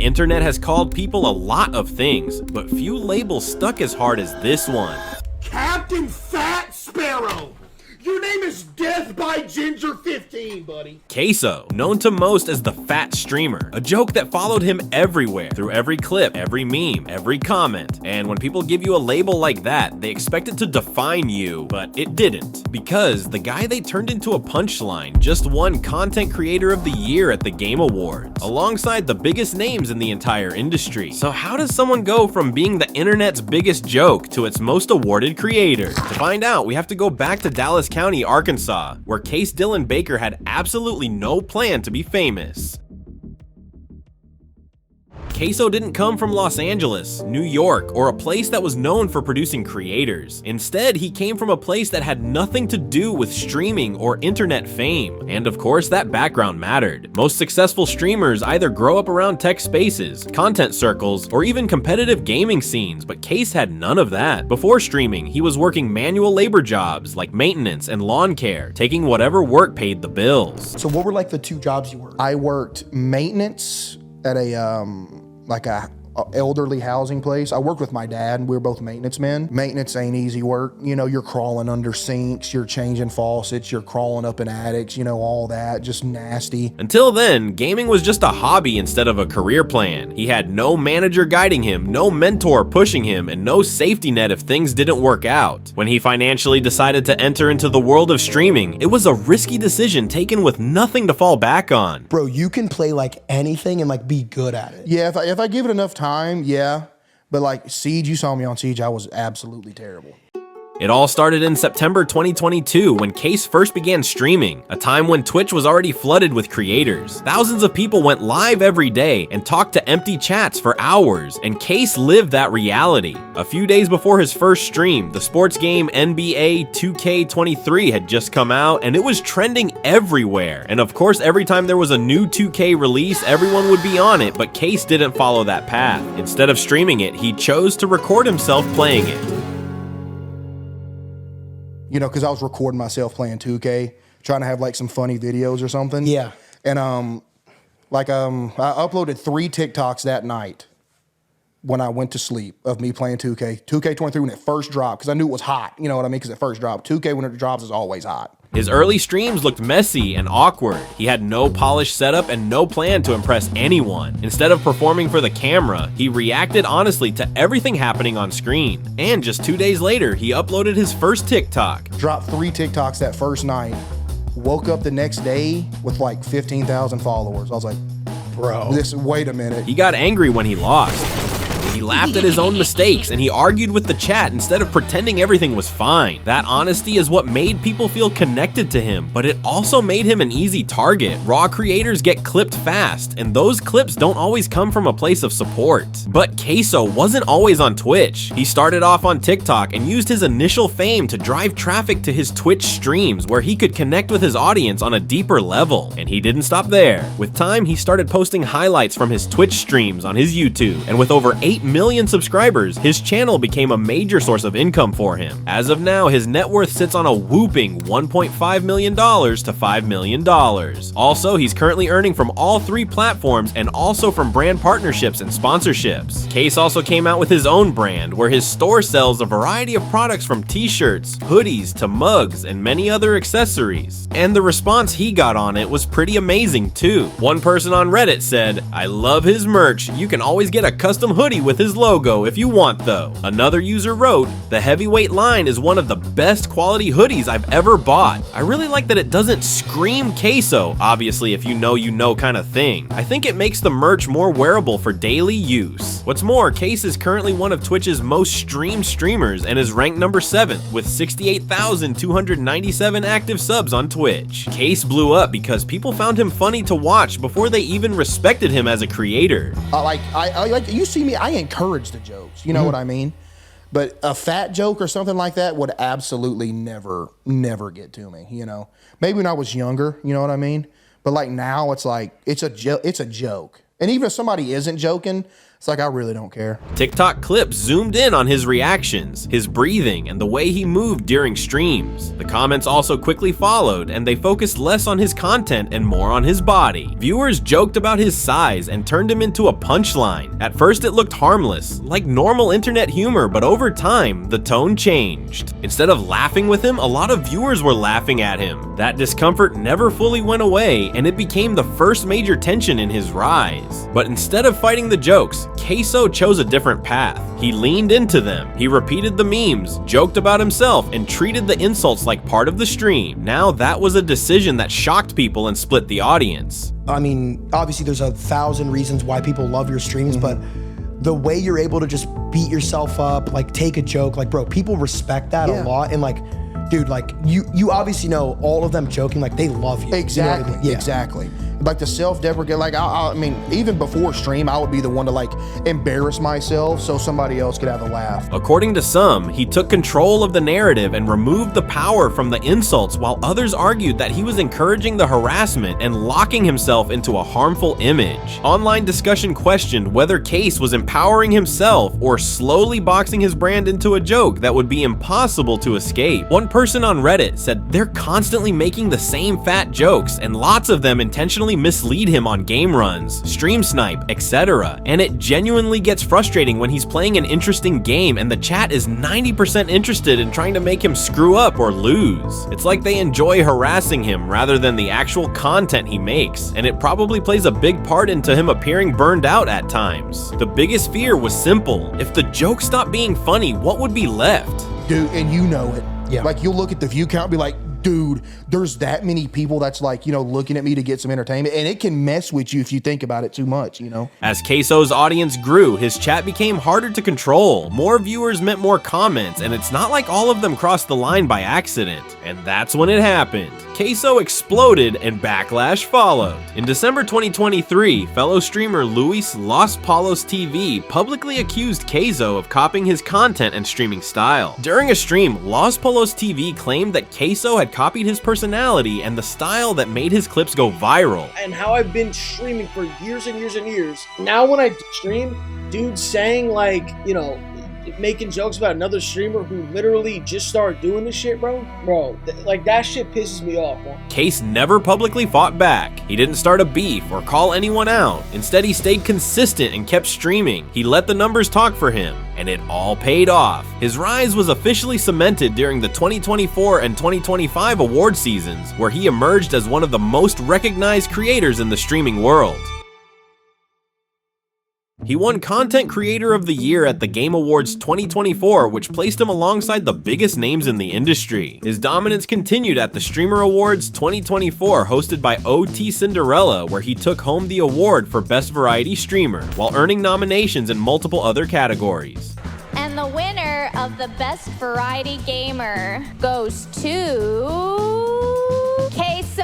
internet has called people a lot of things, but few labels stuck as hard as this one. Captain Fat Sparrow! Your name is Death by Ginger 15, buddy. Queso, known to most as the Fat Streamer, a joke that followed him everywhere, through every clip, every meme, every comment. And when people give you a label like that, they expect it to define you, but it didn't. Because the guy they turned into a punchline just won Content Creator of the Year at the Game Awards, alongside the biggest names in the entire industry. So how does someone go from being the internet's biggest joke to its most awarded creator? To find out, we have to go back to Dallas County, Arkansas, where Case Dylan Baker had absolutely no plan to be famous. Queso didn't come from Los Angeles, New York, or a place that was known for producing creators. Instead, he came from a place that had nothing to do with streaming or internet fame. And of course, that background mattered. Most successful streamers either grow up around tech spaces, content circles, or even competitive gaming scenes, but Case had none of that. Before streaming, he was working manual labor jobs like maintenance and lawn care, taking whatever work paid the bills. So what were like the two jobs you worked? I worked maintenance at a elderly housing place. I worked with my dad, and we were both maintenance men. Maintenance ain't easy work. You know, you're crawling under sinks, you're changing faucets, you're crawling up in attics, you know, all that, just nasty. Until then, gaming was just a hobby instead of a career plan. He had no manager guiding him, no mentor pushing him, and no safety net if things didn't work out. When he financially decided to enter into the world of streaming, it was a risky decision taken with nothing to fall back on. Bro, you can play like anything and like be good at it. Yeah, if I give it enough time, yeah. But like Siege, you saw me on Siege, I was absolutely terrible. It all started in September 2022 when Case first began streaming, a time when Twitch was already flooded with creators. Thousands of people went live every day and talked to empty chats for hours, and Case lived that reality. A few days before his first stream, the sports game NBA 2K23 had just come out, and it was trending everywhere. And of course, every time there was a new 2K release, everyone would be on it, but Case didn't follow that path. Instead of streaming it, he chose to record himself playing it. You know, because I was recording myself playing 2K, trying to have like some funny videos or something. Yeah. And I uploaded 3 TikToks that night when I went to sleep of me playing 2K. 2K23 when it first dropped, because I knew it was hot. You know what I mean? Because it first dropped. 2K when it drops is always hot. His early streams looked messy and awkward. He had no polished setup and no plan to impress anyone. Instead of performing for the camera, he reacted honestly to everything happening on screen. And just 2 days later, he uploaded his first TikTok. Dropped 3 TikToks that first night. Woke up the next day with like 15,000 followers. I was like, Bro. Wait a minute. He got angry when he lost. He laughed at his own mistakes and he argued with the chat instead of pretending everything was fine. That honesty is what made people feel connected to him, but it also made him an easy target. Raw creators get clipped fast, and those clips don't always come from a place of support. But Queso wasn't always on Twitch. He started off on TikTok and used his initial fame to drive traffic to his Twitch streams where he could connect with his audience on a deeper level. And he didn't stop there. With time, he started posting highlights from his Twitch streams on his YouTube, and with over 8 million subscribers, his channel became a major source of income for him. As of now, his net worth sits on a whooping $1.5 million to $5 million. Also, he's currently earning from all 3 platforms and also from brand partnerships and sponsorships. Case also came out with his own brand, where his store sells a variety of products from t-shirts, hoodies, to mugs, and many other accessories. And the response he got on it was pretty amazing too. One person on Reddit said, "I love his merch. You can always get a custom hoodie with his logo if you want though." Another user wrote, "The heavyweight line is one of the best quality hoodies I've ever bought. I really like that it doesn't scream Queso, obviously if you know kind of thing. I think it makes the merch more wearable for daily use." What's more, Case is currently one of Twitch's most streamed streamers and is ranked number 7 with 68,297 active subs on Twitch. Case blew up because people found him funny to watch before they even respected him as a creator. You see me, I encourage the jokes, you know what I mean? But a fat joke or something like that would absolutely never get to me, you know? Maybe when I was younger, you know what I mean? But like now it's like, it's a joke. And even if somebody isn't joking, It's like, I really don't care. TikTok clips zoomed in on his reactions, his breathing, and the way he moved during streams. The comments also quickly followed, and they focused less on his content and more on his body. Viewers joked about his size and turned him into a punchline. At first it looked harmless, like normal internet humor, but over time, the tone changed. Instead of laughing with him, a lot of viewers were laughing at him. That discomfort never fully went away, and it became the first major tension in his rise. But instead of fighting the jokes, Queso chose a different path. He leaned into them. He repeated the memes, joked about himself, and treated the insults like part of the stream. Now that was a decision that shocked people and split the audience. I mean, obviously there's 1,000 reasons why people love your streams, but the way you're able to just beat yourself up, like take a joke, like bro, people respect that a lot. And like, dude, like you obviously know all of them joking, like they love you. Exactly, you know what I mean? Yeah. exactly. Like the self-deprecate, like I mean, even before stream, I would be the one to like embarrass myself so somebody else could have a laugh. According to some, he took control of the narrative and removed the power from the insults, while others argued that he was encouraging the harassment and locking himself into a harmful image. Online discussion questioned whether Case was empowering himself or slowly boxing his brand into a joke that would be impossible to escape. One person on Reddit said they're constantly making the same fat jokes, and lots of them intentionally mislead him on game runs, stream snipe, etc. And it genuinely gets frustrating when he's playing an interesting game and the chat is 90% interested in trying to make him screw up or lose. It's like they enjoy harassing him rather than the actual content he makes, and it probably plays a big part into him appearing burned out at times. The biggest fear was simple: if the joke stopped being funny, what would be left? Dude, and you know it. Yeah. Like you'll look at the view count and be like, dude, there's that many people that's like, you know, looking at me to get some entertainment, and it can mess with you if you think about it too much, you know? As Queso's audience grew, his chat became harder to control. More viewers meant more comments, and it's not like all of them crossed the line by accident. And that's when it happened. Queso exploded and backlash followed. In December 2023, fellow streamer Luis Los Palos TV publicly accused Queso of copying his content and streaming style. During a stream, Los Palos TV claimed that Queso had copied his personality and the style that made his clips go viral. And how I've been streaming for years and years and years. Now when I stream, dudes saying like, you know, making jokes about another streamer who literally just started doing this shit, bro, like that shit pisses me off, bro. Case never publicly fought back. He didn't start a beef or call anyone out. Instead, he stayed consistent and kept streaming. He let the numbers talk for him, and it all paid off. His rise was officially cemented during the 2024 and 2025 award seasons, where he emerged as one of the most recognized creators in the streaming world. He won Content Creator of the Year at the Game Awards 2024, which placed him alongside the biggest names in the industry. His dominance continued at the Streamer Awards 2024, hosted by OT Cinderella, where he took home the award for Best Variety Streamer, while earning nominations in multiple other categories. And the winner of the Best Variety Gamer goes to Queso.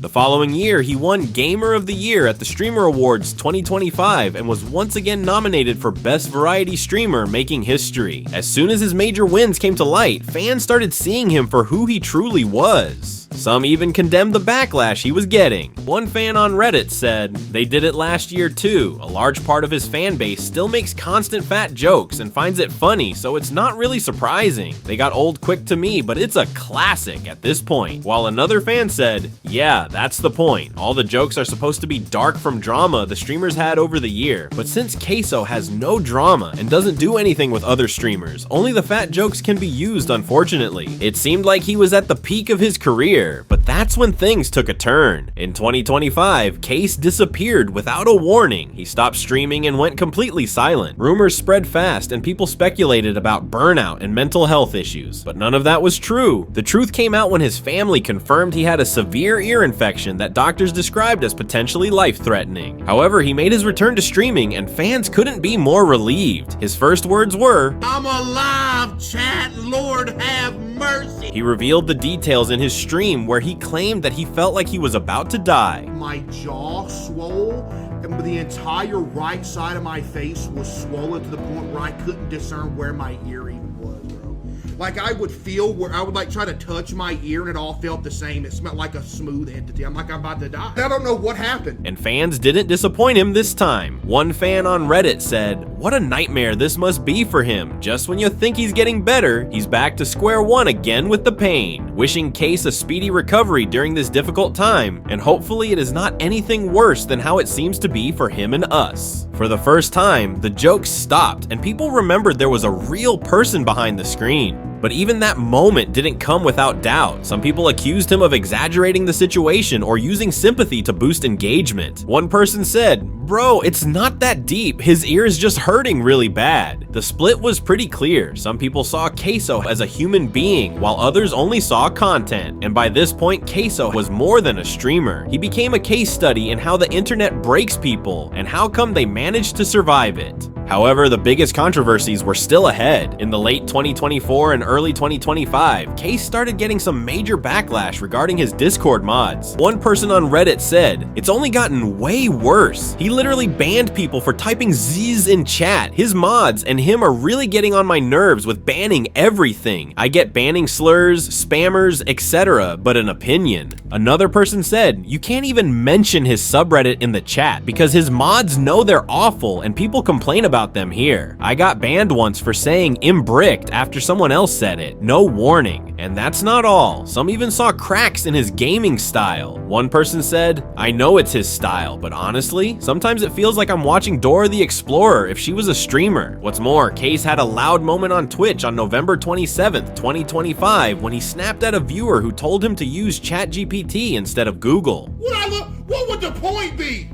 The following year, he won Gamer of the Year at the Streamer Awards 2025 and was once again nominated for Best Variety Streamer, making history. As soon as his major wins came to light, fans started seeing him for who he truly was. Some even condemned the backlash he was getting. One fan on Reddit said, "They did it last year too. A large part of his fan base still makes constant fat jokes and finds it funny, so it's not really surprising. They got old quick to me, but it's a classic at this point." While another fan said, "Yeah, that's the point. All the jokes are supposed to be dark from drama the streamers had over the year. But since Queso has no drama and doesn't do anything with other streamers, only the fat jokes can be used, unfortunately." It seemed like he was at the peak of his career, but that's when things took a turn. In 2025, Case disappeared without a warning. He stopped streaming and went completely silent. Rumors spread fast and people speculated about burnout and mental health issues, but none of that was true. The truth came out when his family confirmed he had a severe ear infection that doctors described as potentially life-threatening. However, he made his return to streaming and fans couldn't be more relieved. His first words were, I'm alive, chat, Lord have mercy. He revealed the details in his stream where he claimed that he felt like he was about to die. My jaw swole, and the entire right side of my face was swollen to the point where I couldn't discern where my ear even was, bro. Like I would feel where I would like try to touch my ear and it all felt the same. It smelled like a smooth entity. I'm like, I'm about to die. I don't know what happened. And fans didn't disappoint him this time. One fan on Reddit said, "What a nightmare this must be for him. Just when you think he's getting better, he's back to square one again with the pain. Wishing Case a speedy recovery during this difficult time, and hopefully it is not anything worse than how it seems to be for him and us." For the first time, the jokes stopped and people remembered there was a real person behind the screen. But even that moment didn't come without doubt. Some people accused him of exaggerating the situation or using sympathy to boost engagement. One person said, "Bro, it's not that deep. His ear is just hurting really bad." The split was pretty clear. Some people saw Queso as a human being, while others only saw content. And by this point, Queso was more than a streamer. He became a case study in how the internet breaks people and how come they managed to survive it. However, the biggest controversies were still ahead. In the late 2024 and early 2025, Case started getting some major backlash regarding his Discord mods. One person on Reddit said, "It's only gotten way worse. He literally banned people for typing Z's in chat. His mods and him are really getting on my nerves with banning everything. I get banning slurs, spammers, etc., but an opinion." Another person said, "You can't even mention his subreddit in the chat because his mods know they're awful and people complain about them here. I got banned once for saying imbricked after someone else said it. No warning." And that's not all. Some even saw cracks in his gaming style. One person said, "I know it's his style, but honestly, sometimes it feels like I'm watching Dora the Explorer if she was a streamer." What's more, Case had a loud moment on Twitch on November 27th, 2025 when he snapped at a viewer who told him to use ChatGPT instead of Google. What would the point be?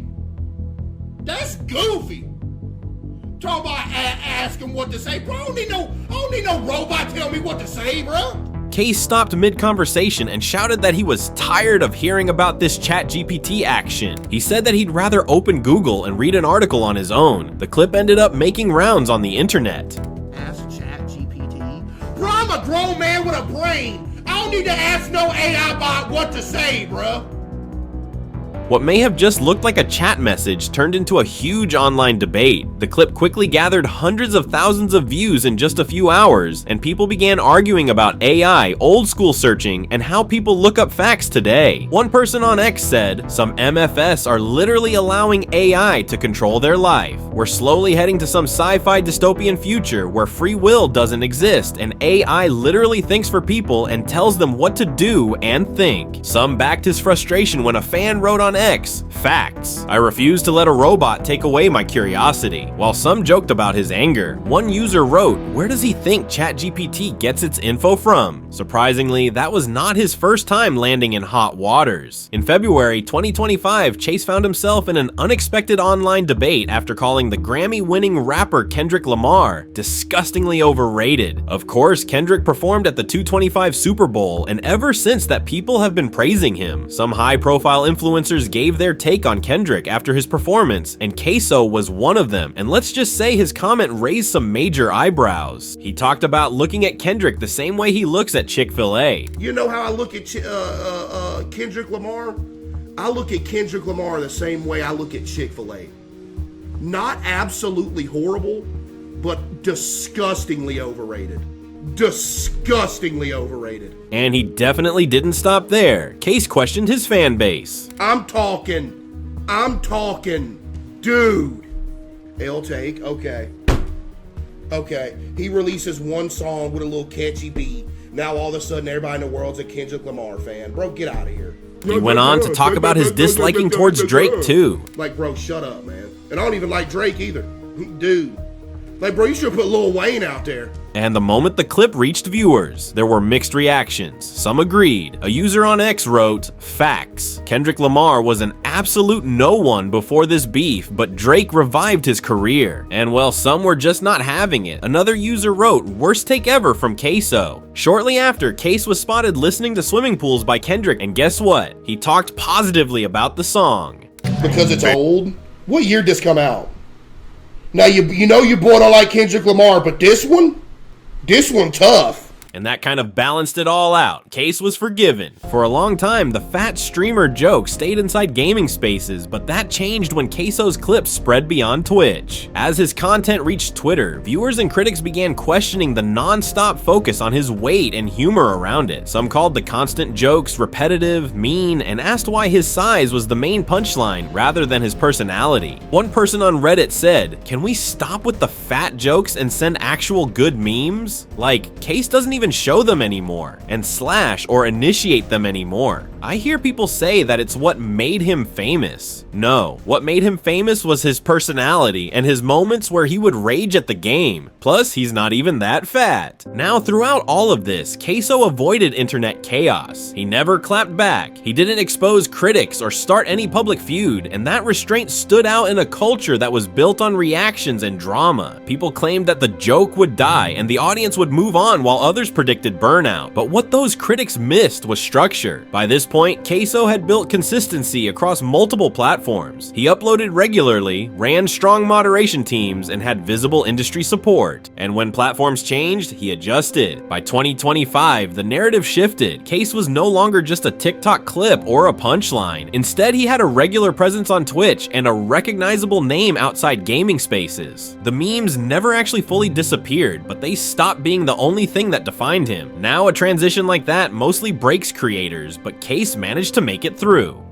That's goofy. Talk about asking what to say, bro. I don't need no robot tell me what to say, bro. Case stopped mid-conversation and shouted that he was tired of hearing about this ChatGPT action. He said that he'd rather open Google and read an article on his own. The clip ended up making rounds on the internet. Ask ChatGPT? Bro, I'm a grown man with a brain. I don't need to ask no AI bot what to say, bro. What may have just looked like a chat message turned into a huge online debate. The clip quickly gathered hundreds of thousands of views in just a few hours, and people began arguing about AI, old school searching, and how people look up facts today. One person on X said, "Some MFS are literally allowing AI to control their life. We're slowly heading to some sci-fi dystopian future where free will doesn't exist, and AI literally thinks for people and tells them what to do and think." Some backed his frustration when a fan wrote on X, "Facts. I refuse to let a robot take away my curiosity." While some joked about his anger, one user wrote, "Where does he think ChatGPT gets its info from?" Surprisingly, that was not his first time landing in hot waters. In February 2025, Chase found himself in an unexpected online debate after calling the Grammy-winning rapper Kendrick Lamar disgustingly overrated. Of course, Kendrick performed at the 225 Super Bowl, and ever since that people have been praising him. Some high-profile influencers gave their take on Kendrick after his performance, and Queso was one of them, and let's just say his comment raised some major eyebrows. He talked about looking at Kendrick the same way he looks at Chick-fil-A. You know how I look at Kendrick Lamar? I look at Kendrick Lamar the same way I look at Chick-fil-A. Not absolutely horrible, but disgustingly overrated. Disgustingly overrated. And he definitely didn't stop there. Case questioned his fan base. I'm talking, dude. L take, okay. He releases one song with a little catchy beat. Now all of a sudden everybody in the world's a Kendrick Lamar fan. Bro, get out of here. He went on to talk about his disliking towards Drake too. Like, bro, shut up, man. And I don't even like Drake either. Dude. Like, bro, you should put Lil Wayne out there. And the moment the clip reached viewers, there were mixed reactions. Some agreed. A user on X wrote, "Facts. Kendrick Lamar was an absolute no one before this beef, but Drake revived his career." And well, some were just not having it. Another user wrote, "Worst take ever from Queso." Shortly after, Case was spotted listening to Swimming Pools by Kendrick, and guess what? He talked positively about the song. Because it's old? What year did this come out? Now, you know your boy don't like Kendrick Lamar, but this one tough. and that kind of balanced it all out. Case was forgiven. For a long time, the fat streamer joke stayed inside gaming spaces, but that changed when Queso's clips spread beyond Twitch. As his content reached Twitter, viewers and critics began questioning the non-stop focus on his weight and humor around it. Some called the constant jokes repetitive, mean, and asked why his size was the main punchline rather than his personality. One person on Reddit said, "Can we stop with the fat jokes and send actual good memes? Like, Case doesn't even show them anymore, and slash or initiate them anymore." I hear people say that it's what made him famous. No, what made him famous was his personality and his moments where he would rage at the game. Plus, he's not even that fat. Now, throughout all of this, Queso avoided internet chaos. He never clapped back. He didn't expose critics or start any public feud, and that restraint stood out in a culture that was built on reactions and drama. People claimed that the joke would die and the audience would move on while others predicted burnout. But what those critics missed was structure. By this point, Queso had built consistency across multiple platforms. He uploaded regularly, ran strong moderation teams, and had visible industry support. And when platforms changed, he adjusted. By 2025, the narrative shifted. Case was no longer just a TikTok clip or a punchline. Instead, he had a regular presence on Twitch and a recognizable name outside gaming spaces. The memes never actually fully disappeared, but they stopped being the only thing that defined him. Now, a transition like that mostly breaks creators, but Case managed to make it through.